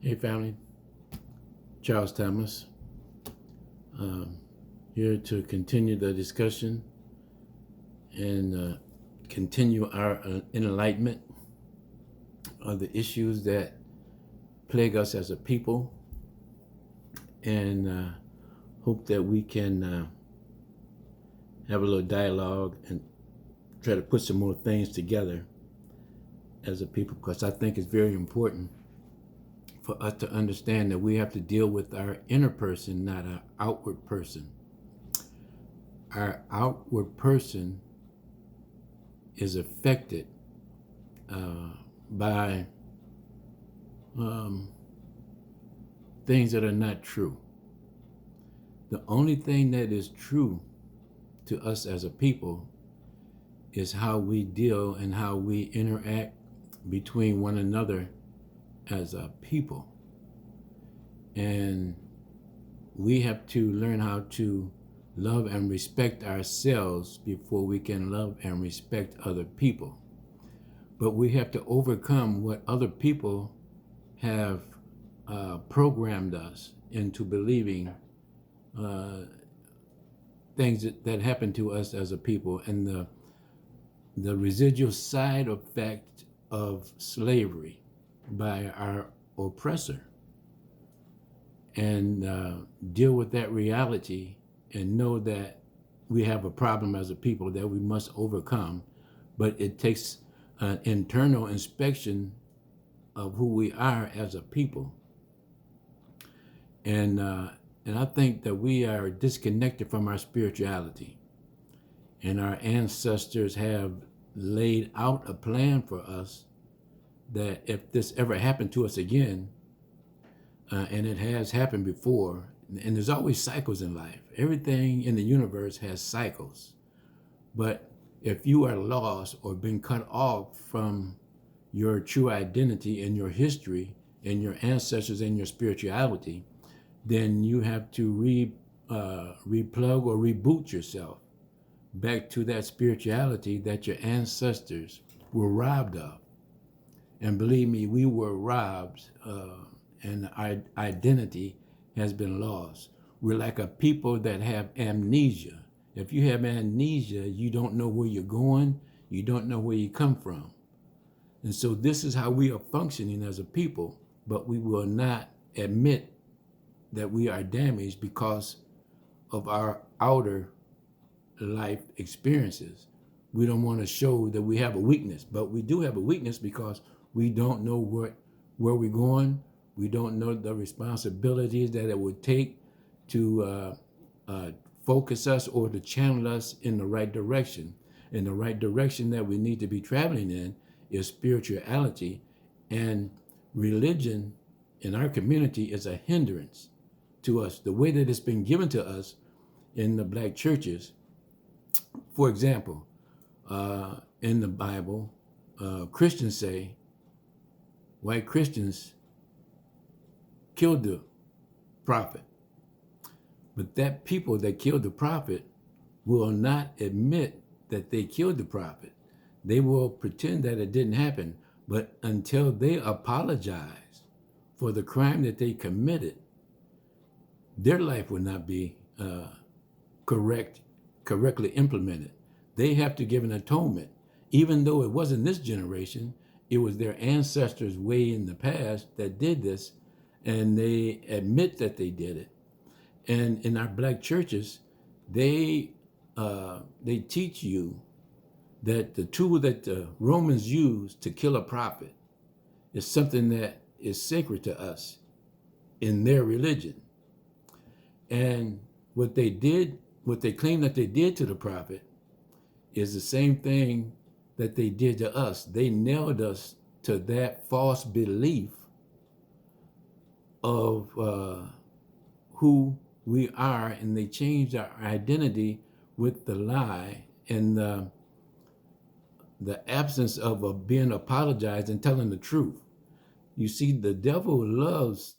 Hey family, Charles Thomas, um, here to continue the discussion and continue our enlightenment of the issues that plague us as a people, and hope that we can have a little dialogue and try to put some more things together as a people, because I think it's very important for us to understand that we have to deal with our inner person, not our outward person. Our outward person is affected by things that are not true. The only thing that is true to us as a people is how we deal and how we interact between one another as a people. And we have to learn how to love and respect ourselves before we can love and respect other people. But we have to overcome what other people have programmed us into believing things that happen to us as a people, and the residual side effect of slavery by our oppressor, and deal with that reality and know that we have a problem as a people that we must overcome. But it takes an internal inspection of who we are as a people. And I think that we are disconnected from our spirituality. And our ancestors have laid out a plan for us that if this ever happened to us again, and it has happened before, and there's always cycles in life. Everything in the universe has cycles. But if you are lost or been cut off from your true identity and your history and your ancestors and your spirituality, then you have to replug or reboot yourself back to that spirituality that your ancestors were robbed of. And believe me, we were robbed, and our identity has been lost. We're like a people that have amnesia. If you have amnesia, you don't know where you're going, you don't know where you come from. And so this is how we are functioning as a people, but we will not admit that we are damaged because of our outer life experiences. We don't want to show that we have a weakness, but we do have a weakness because we don't know where we're going. We don't know the responsibilities that it would take to focus us or to channel us in the right direction. And the right direction that we need to be traveling in is spirituality, and religion in our community is a hindrance to us. The way that it's been given to us in the black churches, for example, in the Bible, Christians say white Christians killed the prophet. But that people that killed the prophet will not admit that they killed the prophet. They will pretend that it didn't happen, but until they apologize for the crime that they committed, their life will not be correctly implemented. They have to give an atonement. Even though it wasn't this generation, it was their ancestors way in the past that did this, and they admit that they did it. And in our black churches, they teach you that the tool that the Romans used to kill a prophet is something that is sacred to us in their religion. And what they claim that they did to the prophet is the same thing that they did to us. They nailed us to that false belief of who we are, and they changed our identity with the lie and the absence of being apologized and telling the truth. You see, the devil loves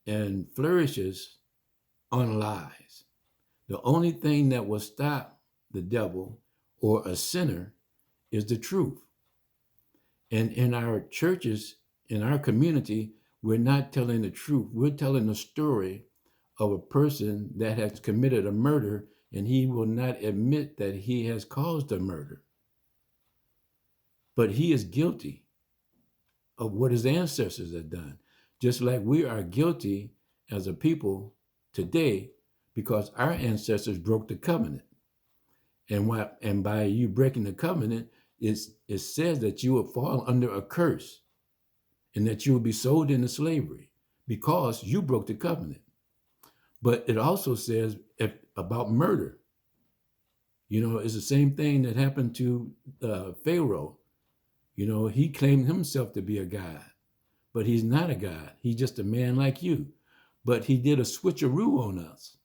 and flourishes on lies. The only thing that will stop the devil or a sinner is the truth. And in our churches, in our community, we're not telling the truth. We're telling the story of a person that has committed a murder, and he will not admit that he has caused a murder. But he is guilty of what his ancestors have done, just like we are guilty as a people today because our ancestors broke the covenant. And by you breaking the covenant, it says that you will fall under a curse and that you will be sold into slavery because you broke the covenant. But it also says about murder. You know, it's the same thing that happened to Pharaoh. You know, he claimed himself to be a god, but he's not a god. He's just a man like you. But he did a switcheroo on us.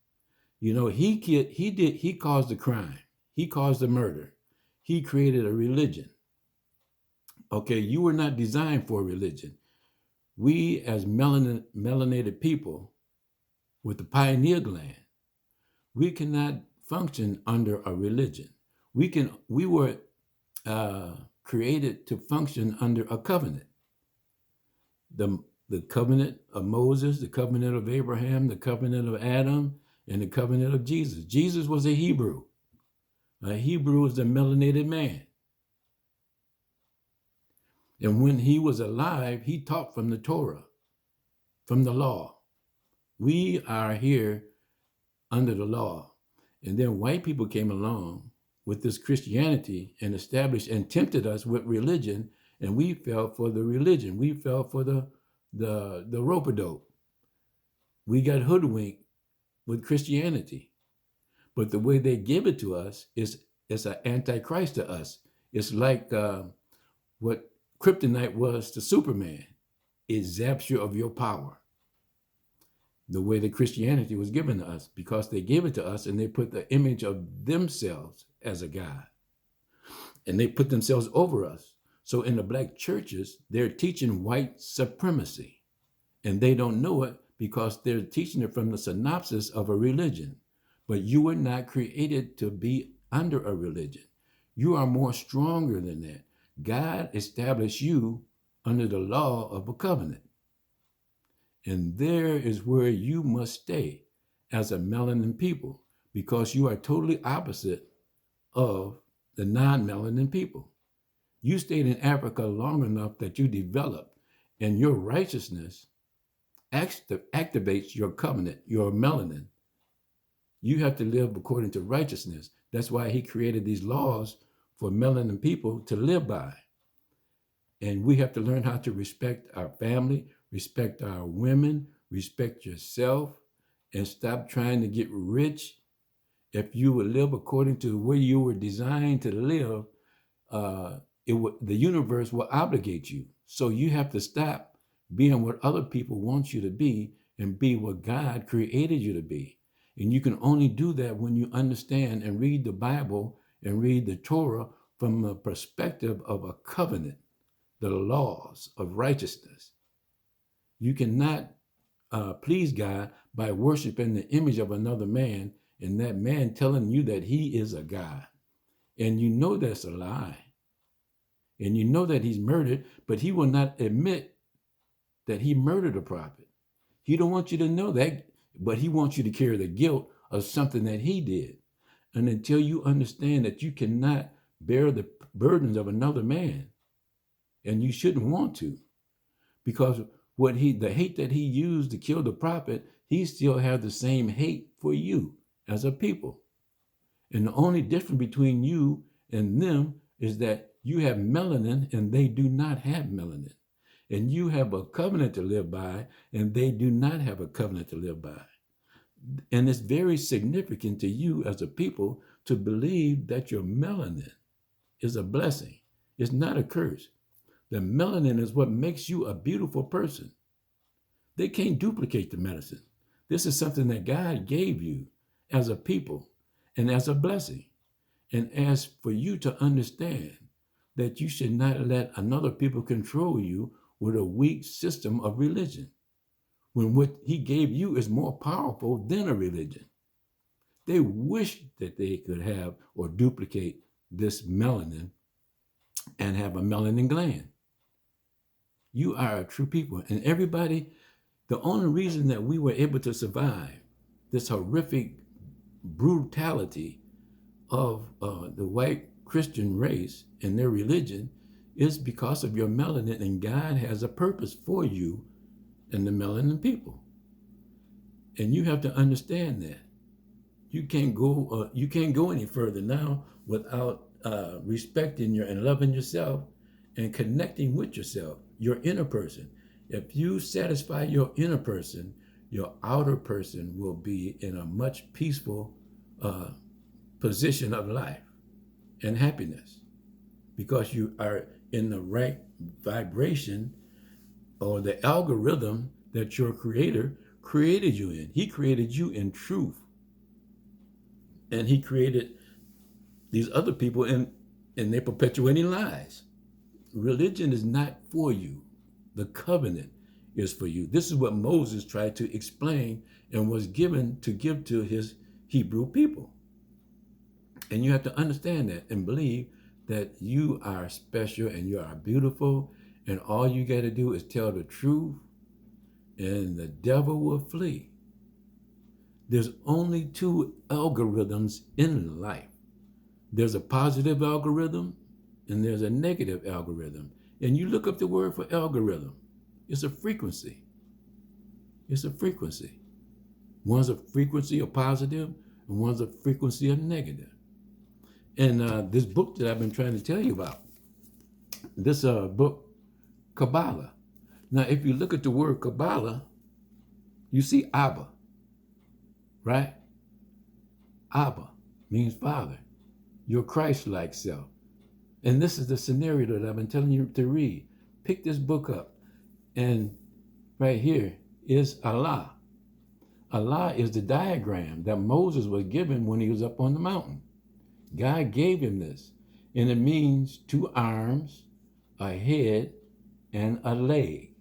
You know, he caused the crime. He caused the murder. He created a religion. Okay, you were not designed for a religion. We as melanated people with the pineal gland, we cannot function under a religion. We were created to function under a covenant. The covenant of Moses, the covenant of Abraham, the covenant of Adam, and the covenant of Jesus. Jesus was a Hebrew. A Hebrew is a melanated man. And when he was alive, he taught from the Torah, from the law. We are here under the law. And then white people came along with this Christianity and established and tempted us with religion, and we fell for the religion. We fell for the rope-a-dope. We got hoodwinked with Christianity. But the way they give it to us is an antichrist to us. It's like what kryptonite was to Superman. It zaps you of your power. The way that Christianity was given to us, because they gave it to us and they put the image of themselves as a God. And they put themselves over us. So in the black churches, they're teaching white supremacy. And they don't know it because they're teaching it from the synopsis of a religion. But you were not created to be under a religion. You are more stronger than that. God established you under the law of a covenant. And there is where you must stay as a melanin people, because you are totally opposite of the non-melanin people. You stayed in Africa long enough that you developed, and your righteousness activates your covenant, your melanin. You have to live according to righteousness. That's why he created these laws for melanin people to live by. And we have to learn how to respect our family, respect our women, respect yourself, and stop trying to get rich. If you would live according to the way you were designed to live, the universe will obligate you. So you have to stop being what other people want you to be and be what God created you to be. And you can only do that when you understand and read the Bible and read the Torah from the perspective of a covenant, the laws of righteousness. You cannot please God by worshiping the image of another man and that man telling you that he is a God. And you know that's a lie. And you know that he's murdered, but he will not admit that he murdered a prophet. He don't want you to know that, but he wants you to carry the guilt of something that he did. And until you understand that you cannot bear the burdens of another man, and you shouldn't want to, because the hate that he used to kill the prophet, he still has the same hate for you as a people. And the only difference between you and them is that you have melanin and they do not have melanin. And you have a covenant to live by and they do not have a covenant to live by. And it's very significant to you as a people to believe that your melanin is a blessing. It's not a curse. The melanin is what makes you a beautiful person. They can't duplicate the medicine. This is something that God gave you as a people and as a blessing. And as for you to understand that you should not let another people control you with a weak system of religion, when what he gave you is more powerful than a religion. They wish that they could have or duplicate this melanin and have a melanin gland. You are a true people. And everybody, the only reason that we were able to survive this horrific brutality of the white Christian race and their religion is because of your melanin, and God has a purpose for you and the melanin people. And you have to understand that. You can't go any further now without respecting your and loving yourself and connecting with yourself, your inner person. If you satisfy your inner person, your outer person will be in a much peaceful position of life and happiness, because you are in the right vibration or the algorithm that your creator created you in. He created you in truth. And he created these other people and they're perpetuating lies. Religion is not for you. The covenant is for you. This is what Moses tried to explain and was given to give to his Hebrew people. And you have to understand that and believe that you are special and you are beautiful, and all you got to do is tell the truth and the devil will flee. There's only two algorithms in life. There's a positive algorithm and there's a negative algorithm. And you look up the word for algorithm. It's a frequency. It's a frequency. One's a frequency of positive and one's a frequency of negative. And this book that I've been trying to tell you about, this book, Kabbalah. Now, if you look at the word Kabbalah, you see Abba, right? Abba means Father, your Christ-like self. And this is the scenario that I've been telling you to read. Pick this book up. And right here is Allah. Allah is the diagram that Moses was given when he was up on the mountain. God gave him this. And it means 2 arms, a head, and a leg.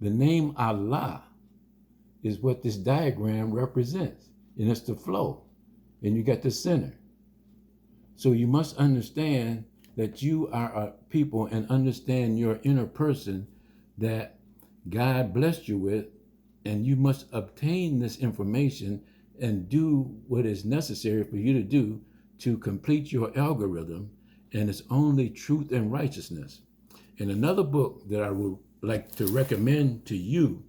The name Allah is what this diagram represents. And it's the flow. And you got the center. So you must understand that you are a people and understand your inner person that God blessed you with, and you must obtain this information and do what is necessary for you to do to complete your algorithm, and it's only truth and righteousness. And another book that I would like to recommend to you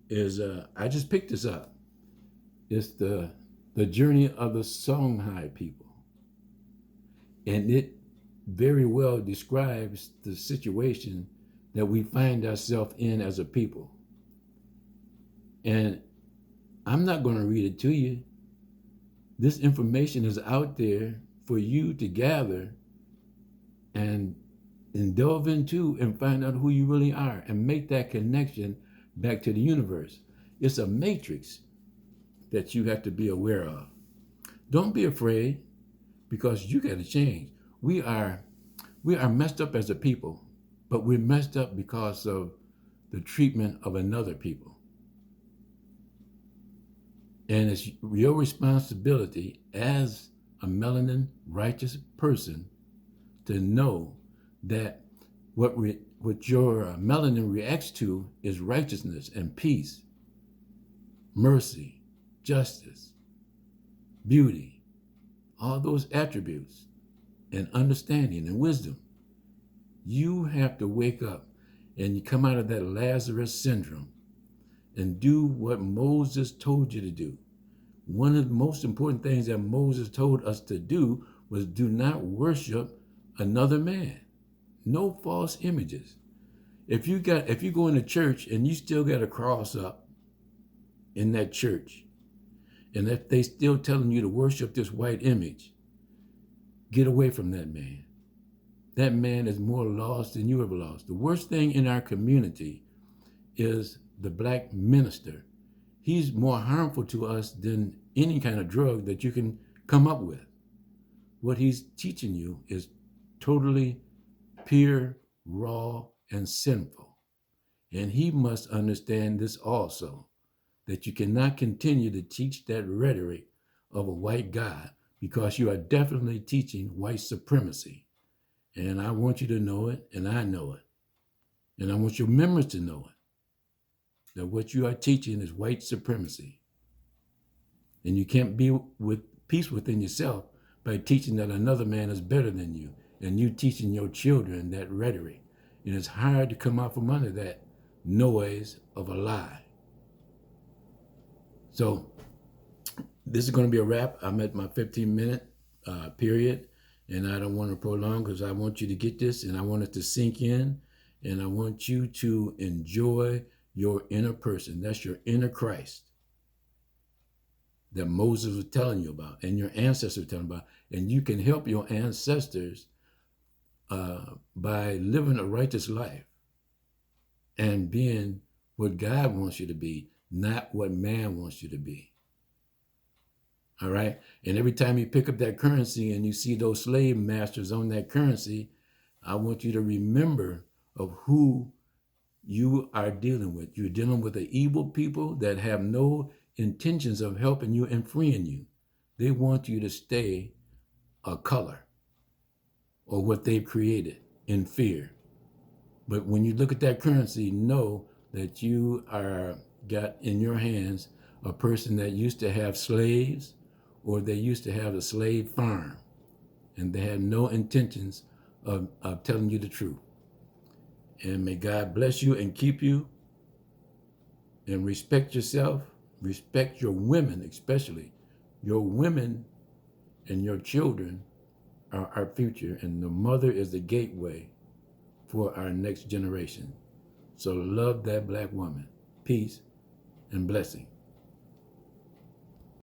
is, I just picked this up. It's the Journey of the Songhai People. And it very well describes the situation that we find ourselves in as a people. And I'm not going to read it to you. This information is out there for you to gather and delve into and find out who you really are and make that connection back to the universe. It's a matrix that you have to be aware of. Don't be afraid, because you got to change. We are messed up as a people, but we're messed up because of the treatment of another people. And it's your responsibility as a melanin righteous person to know that what your melanin reacts to is righteousness and peace, mercy, justice, beauty, all those attributes, and understanding and wisdom. You have to wake up and you come out of that Lazarus syndrome and do what Moses told you to do. One of the most important things that Moses told us to do was do not worship another man. No false images. If you go into church and you still got a cross up in that church, and if they still telling you to worship this white image, get away from that man. That man is more lost than you ever lost. The worst thing in our community is the black minister. He's more harmful to us than any kind of drug that you can come up with. What he's teaching you is totally pure, raw, and sinful. And he must understand this also, that you cannot continue to teach that rhetoric of a white God, because you are definitely teaching white supremacy. And I want you to know it, and I know it. And I want your members to know it, that what you are teaching is white supremacy. And you can't be with peace within yourself by teaching that another man is better than you, and you teaching your children that rhetoric. And it's hard to come out from under that noise of a lie. So this is going to be a wrap. I'm at my 15-minute period, and I don't want to prolong because I want you to get this, and I want it to sink in, and I want you to enjoy your inner person. That's your inner Christ that Moses was telling you about, and your ancestors were telling you about, and you can help your ancestors by living a righteous life and being what God wants you to be, not what man wants you to be. All right? And every time you pick up that currency and you see those slave masters on that currency, I want you to remember of who you are dealing with. You're dealing with the evil people that have no intentions of helping you and freeing you. They want you to stay a color or what they've created in fear. But when you look at that currency, know that you are got in your hands a person that used to have slaves, or they used to have a slave farm, and they had no intentions of telling you the truth. And may God bless you and keep you, and respect yourself, respect your women, especially. Your women and your children are our future, and the mother is the gateway for our next generation. So love that Black woman. Peace and blessing.